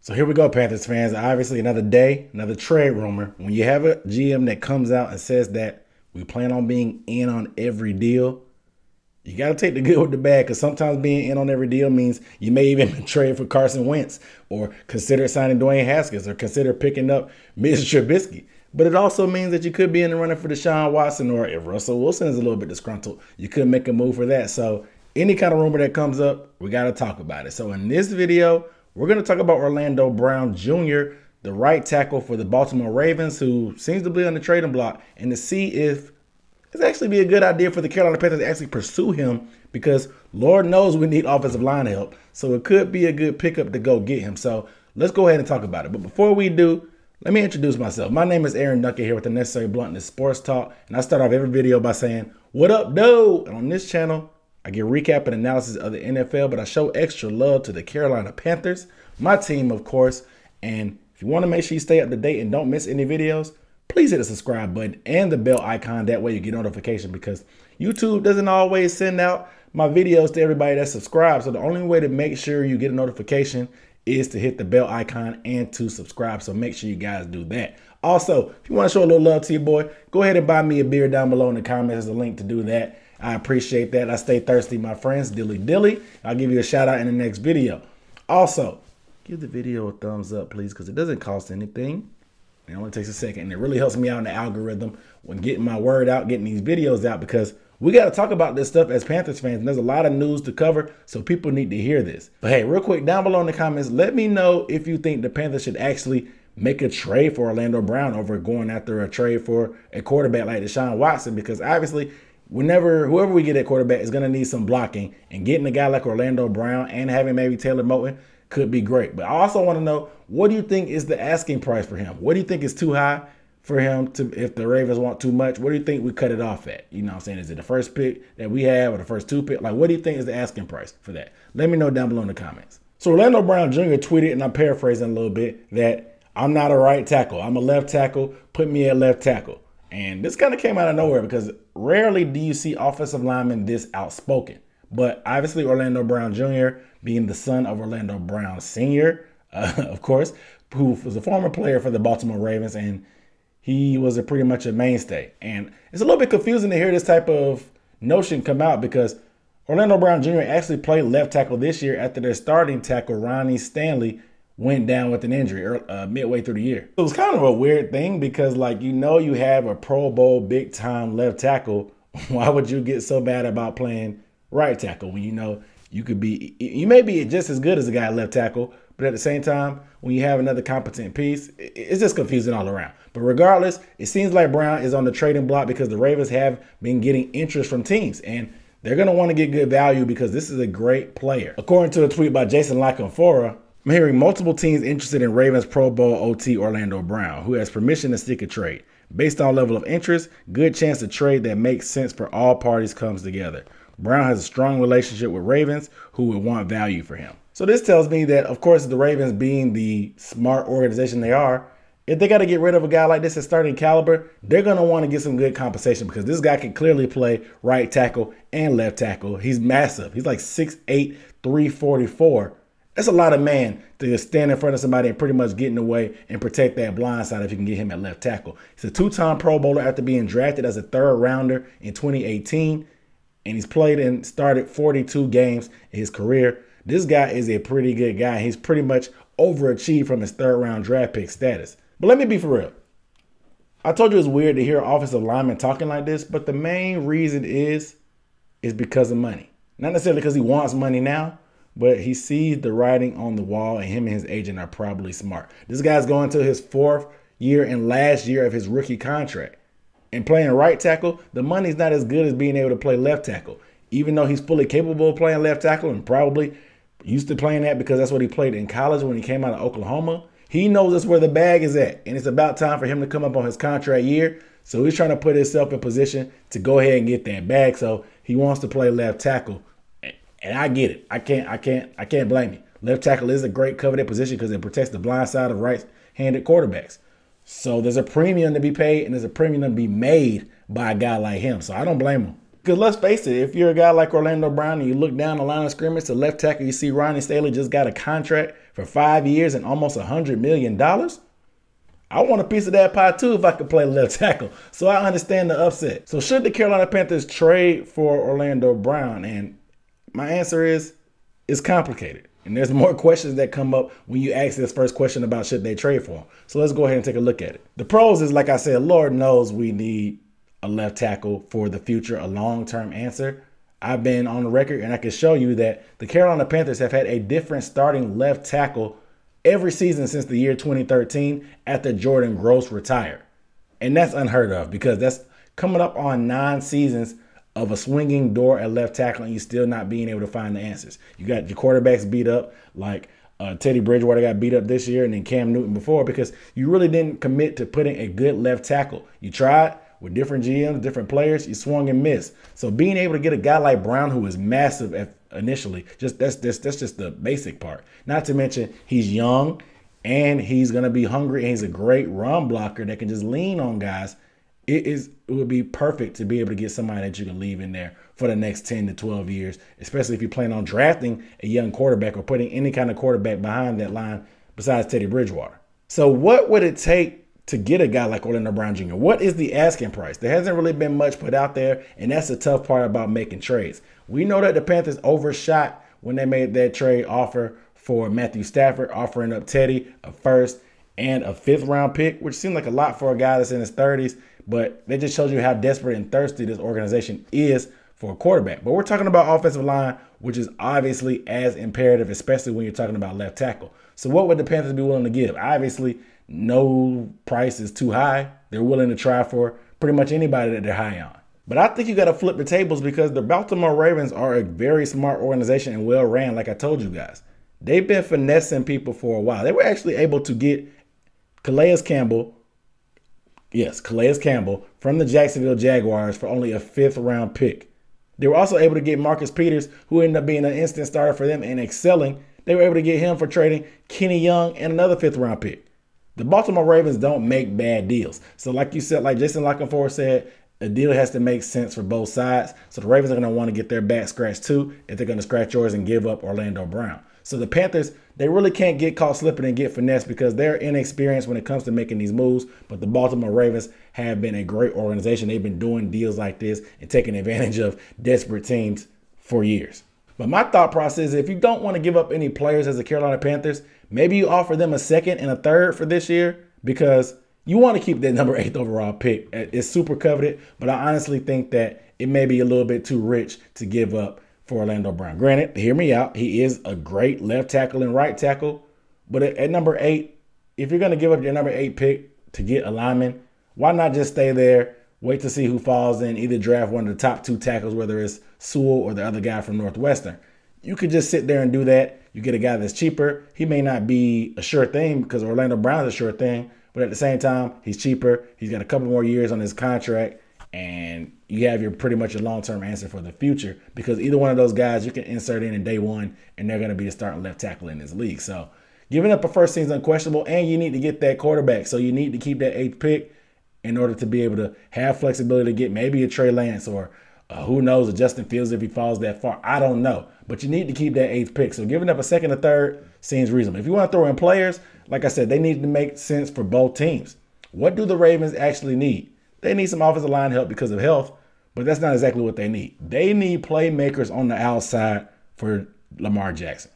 So here we go, Panthers fans. Obviously, another day, another trade rumor. When you have a GM that comes out and says that we plan on being in on every deal, you got to take the good with the bad, because sometimes being in on every deal means you may even trade for Carson Wentz or consider signing Dwayne Haskins or consider picking up Mitch Trubisky. But it also means that you could be in the running for Deshaun Watson, or if Russell Wilson is a little bit disgruntled, you could make a move for that. So any kind of rumor that comes up, we got to talk about it. So in this video, we're going to talk about Orlando Brown Jr., the right tackle for the Baltimore Ravens, who seems to be on the trading block, and to see if it's actually be a good idea for the Carolina Panthers to actually pursue him, because Lord knows we need offensive line help. So it could be a good pickup to go get him. So let's go ahead and talk about it. But before we do, let me introduce myself. My name is Aaron Duncan here with the Necessary Bluntness Sports Talk. And I start off every video by saying, "What up, dude?" And on this channel, I get recap and analysis of the NFL, but I show extra love to the Carolina Panthers, my team, of course. And if you want to make sure you stay up to date and don't miss any videos, please hit the subscribe button and the bell icon. That way you get notification, because YouTube doesn't always send out my videos to everybody that's subscribed. So the only way to make sure you get a notification is to hit the bell icon and to subscribe. So make sure you guys do that. Also, if you want to show a little love to your boy, go ahead and buy me a beer down below in the comments. There's a link to do that. I appreciate that. I stay thirsty, my friends. Dilly. I'll give you a shout out in the next video. Also, give the video a thumbs up, please, because it doesn't cost anything. It only takes a second, and it really helps me out in the algorithm when getting my word out, getting these videos out, because we got to talk about this stuff as Panthers fans, and there's a lot of news to cover, so people need to hear this. But hey, real quick, down below in the comments, let me know if you think the Panthers should actually make a trade for Orlando Brown over going after a trade for a quarterback like Deshaun Watson, because obviously whoever we get at quarterback is going to need some blocking, and getting a guy like Orlando Brown and having maybe Taylor Moton could be great. But I also want to know, what do you think is the asking price for him? What do you think is too high for him to, if the Ravens want too much? What do you think we cut it off at? You know what I'm saying? Is it the first pick that we have or the first two pick? Like, what do you think is the asking price for that? Let me know down below in the comments. So Orlando Brown Jr. tweeted, and I'm paraphrasing a little bit, that I'm not a right tackle. I'm a left tackle. Put me at left tackle. And this kind of came out of nowhere, because rarely do you see offensive linemen this outspoken. But obviously Orlando Brown Jr., being the son of Orlando Brown Sr., of course, who was a former player for the Baltimore Ravens, and he was pretty much a mainstay. And it's a little bit confusing to hear this type of notion come out, because Orlando Brown Jr. actually played left tackle this year after their starting tackle, Ronnie Stanley, went down with an injury midway through the year. It was kind of a weird thing, because, like, you have a Pro Bowl big time left tackle. Why would you get so bad about playing right tackle when you may be just as good as a guy at left tackle, but at the same time, when you have another competent piece, it's just confusing all around. But regardless, it seems like Brown is on the trading block, because the Ravens have been getting interest from teams, and they're going to want to get good value, because this is a great player. According to a tweet by Jason Lockenfora, I'm hearing multiple teams interested in Ravens Pro Bowl OT Orlando Brown, who has permission to stick a trade. Based on level of interest, good chance to trade that makes sense for all parties comes together. Brown has a strong relationship with Ravens, who would want value for him. So this tells me that, of course, the Ravens, being the smart organization they are, if they got to get rid of a guy like this at starting caliber, they're going to want to get some good compensation, because this guy can clearly play right tackle and left tackle. He's massive. He's like 6'8", 344. That's a lot of man to stand in front of somebody and pretty much get in the way and protect that blind side if you can get him at left tackle. He's a two-time Pro Bowler after being drafted as a third rounder in 2018. And he's played and started 42 games in his career. This guy is a pretty good guy. He's pretty much overachieved from his third round draft pick status. But let me be for real. I told you it's weird to hear offensive linemen talking like this, but the main reason is because of money. Not necessarily because he wants money now, but he sees the writing on the wall, and him and his agent are probably smart. This guy's going to his fourth year and last year of his rookie contract. And playing right tackle, the money's not as good as being able to play left tackle. Even though he's fully capable of playing left tackle and probably used to playing that because that's what he played in college when he came out of Oklahoma, he knows that's where the bag is at. And it's about time for him to come up on his contract year. So he's trying to put himself in position to go ahead and get that bag. So he wants to play left tackle. And I get it. I can't blame you. Left tackle is a great coveted position because it protects the blind side of right-handed quarterbacks. So there's a premium to be paid, and there's a premium to be made by a guy like him. So I don't blame him. Because let's face it, if you're a guy like Orlando Brown and you look down the line of scrimmage to left tackle, you see Ronnie Stanley just got a contract for for 5 years and almost $100 million. I want a piece of that pie too if I could play left tackle. So I understand the upset. So should the Carolina Panthers trade for Orlando Brown? And my answer is, it's complicated. And there's more questions that come up when you ask this first question about should they trade for him. So let's go ahead and take a look at it. The pros is, like I said, Lord knows we need a left tackle for the future, a long-term answer. I've been on the record and I can show you that the Carolina Panthers have had a different starting left tackle every season since the year 2013 after Jordan Gross retired. And that's unheard of because that's coming up on 9 seasons of a swinging door at left tackle and you still not being able to find the answers. You got your quarterbacks beat up, like Teddy Bridgewater got beat up this year and then Cam Newton before, because you really didn't commit to putting a good left tackle. You tried with different GMs, different players, you swung and missed. So being able to get a guy like Brown, who was massive initially, that's just the basic part. Not to mention he's young and he's going to be hungry and he's a great run blocker that can just lean on guys. It would be perfect to be able to get somebody that you can leave in there for the next 10 to 12 years, especially if you plan on drafting a young quarterback or putting any kind of quarterback behind that line besides Teddy Bridgewater. So what would it take to get a guy like Orlando Brown Jr.? What is the asking price? There hasn't really been much put out there, and that's the tough part about making trades. We know that the Panthers overshot when they made that trade offer for Matthew Stafford, offering up Teddy, a first and a 5th round pick, which seemed like a lot for a guy that's in his 30s, but that just shows you how desperate and thirsty this organization is for a quarterback. But we're talking about offensive line, which is obviously as imperative, especially when you're talking about left tackle. So what would the Panthers be willing to give? Obviously, no price is too high. They're willing to try for pretty much anybody that they're high on. But I think you got to flip the tables because the Baltimore Ravens are a very smart organization and well ran, like I told you guys. They've been finessing people for a while. They were actually able to get Calais Campbell from the Jacksonville Jaguars for only a 5th round pick. They were also able to get Marcus Peters, who ended up being an instant starter for them and excelling. They were able to get him for trading Kenny Young and another 5th round pick. The Baltimore Ravens don't make bad deals. So like you said, like Jason Lockenford said, a deal has to make sense for both sides. So the Ravens are going to want to get their back scratched too if they're going to scratch yours and give up Orlando Brown. So the Panthers, they really can't get caught slipping and get finessed because they're inexperienced when it comes to making these moves. But the Baltimore Ravens have been a great organization. They've been doing deals like this and taking advantage of desperate teams for years. But my thought process is if you don't want to give up any players as the Carolina Panthers, maybe you offer them a 2nd and a 3rd for this year because you want to keep that number 8th overall pick. It's super coveted, but I honestly think that it may be a little bit too rich to give up for Orlando Brown. Granted, hear me out. He is a great left tackle and right tackle, but at number 8, if you're going to give up your number 8 pick to get a lineman, why not just stay there, wait to see who falls in, either draft one of the top 2 tackles, whether it's Sewell or the other guy from Northwestern. You could just sit there and do that. You get a guy that's cheaper. He may not be a sure thing because Orlando Brown is a sure thing, but at the same time, he's cheaper. He's got a couple more years on his contract, and you have your pretty much a long-term answer for the future because either one of those guys you can insert in day one, and they're going to be the starting left tackle in this league. So giving up a first season is unquestionable, and you need to get that quarterback. So you need to keep that 8th pick in order to be able to have flexibility to get maybe a Trey Lance or who knows, a Justin Fields if he falls that far. I don't know. But you need to keep that 8th pick. So giving up a 2nd or 3rd seems reasonable. If you want to throw in players, like I said, they need to make sense for both teams. What do the Ravens actually need? They need some offensive line help because of health, but that's not exactly what they need. They need playmakers on the outside for Lamar Jackson.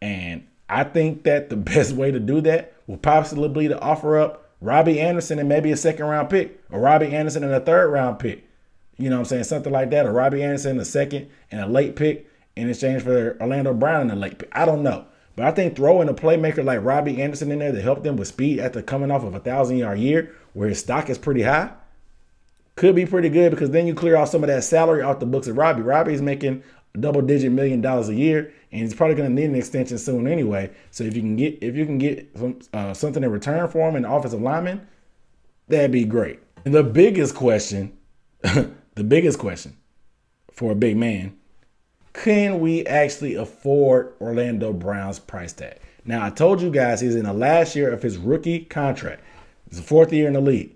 And I think that the best way to do that will possibly be to offer up Robbie Anderson and maybe a 2nd round pick, or Robbie Anderson and a 3rd round pick. You know what I'm saying? Something like that. Or Robbie Anderson, a 2nd and a late pick in exchange for Orlando Brown and a late pick. I don't know. But I think throwing a playmaker like Robbie Anderson in there to help them with speed after coming off of a 1,000-yard year where his stock is pretty high could be pretty good because then you clear off some of that salary off the books of Robbie. Robbie's making double-digit $1 million a year, and he's probably going to need an extension soon anyway. So if you can get something in return for him, an offensive lineman, that'd be great. And the biggest question for a big man, can we actually afford Orlando Brown's price tag? Now, I told you guys he's in the last year of his rookie contract. It's the 4th year in the league.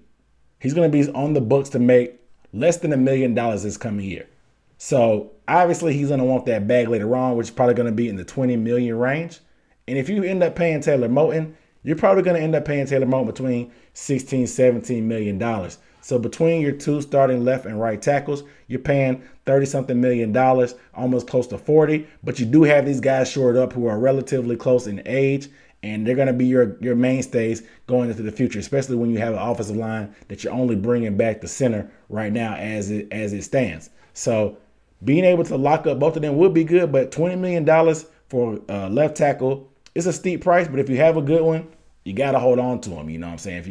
He's going to be on the books to make less than $1 million this coming year. So obviously he's going to want that bag later on, which is probably going to be in the $20 million range. And if you end up paying Taylor Moton, you're probably going to end up paying Taylor Moton between $16, $17 million. So between your two starting left and right tackles, you're paying 30-something million dollars, almost close to 40. But you do have these guys shored up who are relatively close in age, and they're going to be your mainstays going into the future, especially when you have an offensive line that you're only bringing back the center right now as it stands. So being able to lock up both of them would be good, but $20 million for left tackle is a steep price. But if you have a good one, you got to hold on to him. You know what I'm saying? If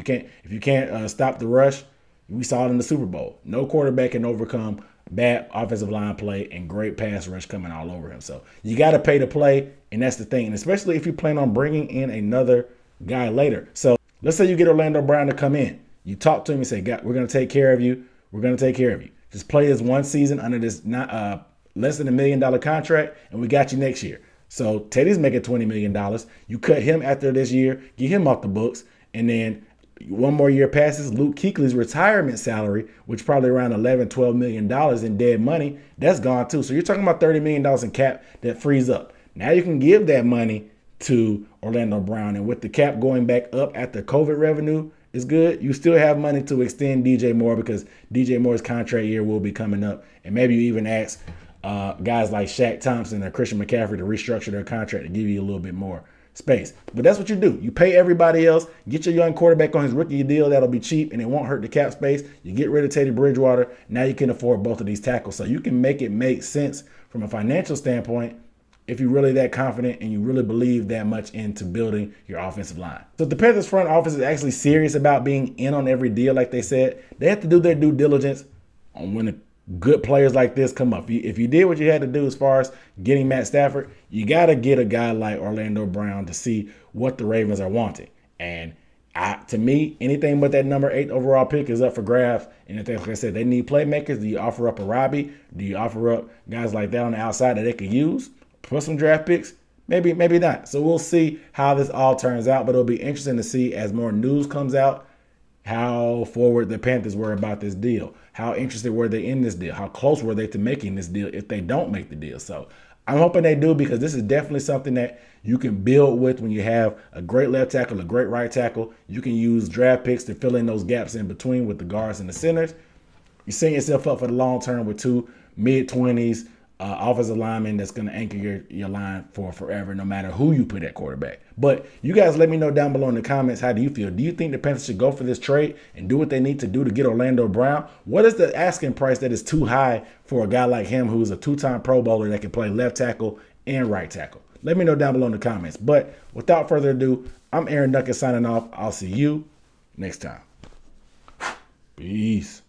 you can't stop the rush, we saw it in the Super Bowl. No quarterback can overcome bad offensive line play and great pass rush coming all over him. So you got to pay to play, and that's the thing. And especially if you plan on bringing in another guy later. So let's say you get Orlando Brown to come in. You talk to him and say, we're going to take care of you. We're going to take care of you. Just play this one season under this less than $1 million contract, and we got you next year. So Teddy's making $20 million. You cut him after this year, get him off the books, and then one more year passes, Luke Kuechly's retirement salary, which is probably around $11, $12 million in dead money, that's gone too. So you're talking about $30 million in cap that frees up. Now you can give that money to Orlando Brown, and with the cap going back up after COVID revenue is good, you still have money to extend DJ Moore, because DJ Moore's contract year will be coming up, and maybe you even ask guys like Shaq Thompson or Christian McCaffrey to restructure their contract to give you a little bit more space. But that's what you do. You pay everybody else, get your young quarterback on his rookie deal that'll be cheap and it won't hurt the cap space. You get rid of Teddy Bridgewater. Now you can afford both of these tackles. So you can make it make sense from a financial standpoint if you're really that confident and you really believe that much into building your offensive line. So if the Panthers front office is actually serious about being in on every deal, like they said, they have to do their due diligence on when the good players like this come up. If you did what you had to do as far as getting Matt Stafford, you got to get a guy like Orlando Brown to see what the Ravens are wanting. And to me, anything but that number 8 overall pick is up for grabs. And if they, like I said, they need playmakers. Do you offer up a Robbie? Do you offer up guys like that on the outside that they could use? Put some draft picks? Maybe, maybe not. So we'll see how this all turns out. But it'll be interesting to see as more news comes out how forward the Panthers were about this deal. How interested were they in this deal? How close were they to making this deal if they don't make the deal? So I'm hoping they do, because this is definitely something that you can build with when you have a great left tackle, a great right tackle. You can use draft picks to fill in those gaps in between with the guards and the centers. You're setting yourself up for the long term with 2 mid-20s offensive linemen that's going to anchor your line for forever, no matter who you put at quarterback. But you guys let me know down below in the comments, how do you feel? Do you think the Panthers should go for this trade and do what they need to do to get Orlando Brown? What is the asking price that is too high for a guy like him, who's a 2-time Pro Bowler that can play left tackle and right tackle? Let me know down below in the comments. But without further ado, I'm Aaron Duncan signing off. I'll see you next time. Peace.